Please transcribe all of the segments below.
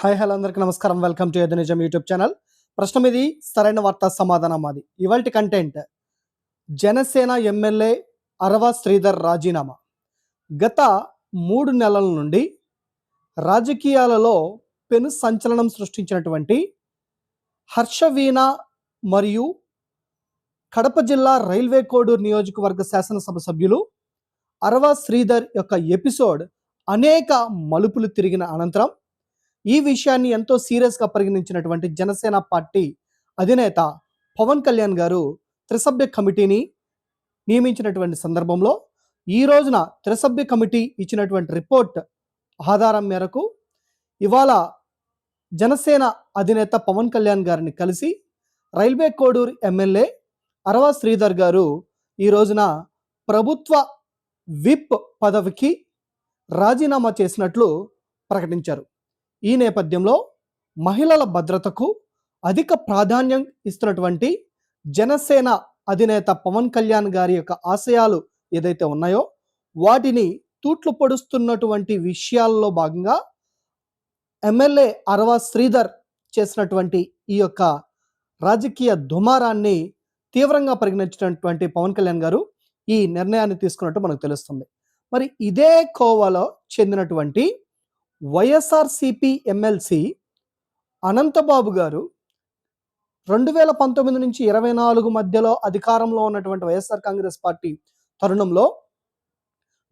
Hi hello అందరికీ నమస్కారం. Welcome to ఏది నిజం యూట్యూబ్ ఛానల్. ప్రశ్న ఇది సరైన వార్త సమాధానం అది. ఇవాల్టి కంటెంట్ జనసేన ఎమ్మెల్యే అరవ శ్రీధర్ రాజీనామా. గత 3 నెలల నుండి రాజకీయాలలో పెను సంచలనం సృష్టించినటువంటి హర్షవీణ మరియు కడప జిల్లా రైల్వే కోడూరు నియోజకవర్గ శాసనసభ సభ్యులు అరవ శ్రీధర్ యొక్క ఎపిసోడ్ అనేక మలుపులు తిరిగిన అనంతరం ఈ విషయాన్ని ఎంతో సీరియస్గా పరిగణించినటువంటి జనసేన పార్టీ అధినేత పవన్ కళ్యాణ్ గారు త్రిసభ్య కమిటీని నియమించినటువంటి సందర్భంలో ఈ రోజున త్రిసభ్య కమిటీ ఇచ్చినటువంటి రిపోర్ట్ ఆధారం మేరకు ఇవాళ జనసేన అధినేత పవన్ కళ్యాణ్ గారిని కలిసి రైల్వే కోడూరు ఎమ్మెల్యే అరవ శ్రీధర్ గారు ఈ రోజున ప్రభుత్వ విప్ పదవికి రాజీనామా చేసినట్లు ప్రకటించారు. ఈ నేపథ్యంలో మహిళల భద్రతకు అధిక ప్రాధాన్యం ఇస్తున్నటువంటి జనసేన అధినేత పవన్ కళ్యాణ్ గారి యొక్క ఆశయాలు ఏదైతే ఉన్నాయో వాటిని తూట్లు పొడుస్తున్నటువంటి విషయాల్లో భాగంగా ఎమ్మెల్యే అరవ శ్రీధర్ చేసినటువంటి ఈ యొక్క రాజకీయ దుమారాన్ని తీవ్రంగా పరిగణించినటువంటి పవన్ కళ్యాణ్ గారు ఈ నిర్ణయాన్ని తీసుకున్నట్టు మనకు తెలుస్తుంది. మరి ఇదే కోవాలో చెందినటువంటి వైఎస్ఆర్సిపి ఎమ్మెల్సీ అనంతబాబు గారు 2019 నుంచి 24 మధ్యలో అధికారంలో ఉన్నటువంటి వైఎస్ఆర్ కాంగ్రెస్ పార్టీ తరుణంలో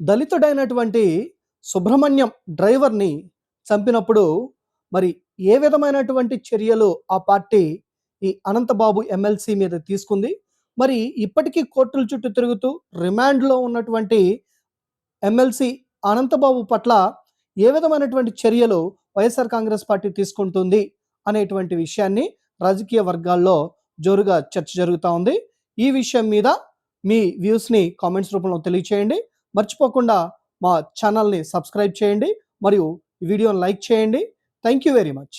దళితుడైనటువంటి సుబ్రహ్మణ్యం డ్రైవర్ని చంపినప్పుడు మరి ఏ విధమైనటువంటి చర్యలు ఆ పార్టీ ఈ అనంతబాబు ఎమ్మెల్సీ మీద తీసుకుంది, మరి ఇప్పటికీ కోర్టుల చుట్టూ తిరుగుతూ రిమాండ్లో ఉన్నటువంటి ఎమ్మెల్సీ అనంతబాబు పట్ల ఏ విధమైనటువంటి చర్యలు వైఎస్ఆర్ కాంగ్రెస్ పార్టీ తీసుకుంటుంది అనేటువంటి విషయాన్ని రాజకీయ వర్గాల్లో జోరుగా చర్చ జరుగుతూ ఉంది. ఈ విషయం మీద మీ వ్యూస్ని కామెంట్స్ రూపంలో తెలియచేయండి. మర్చిపోకుండా మా ఛానల్ని సబ్స్క్రైబ్ చేయండి మరియు ఈ వీడియోని లైక్ చేయండి. Thank you very much.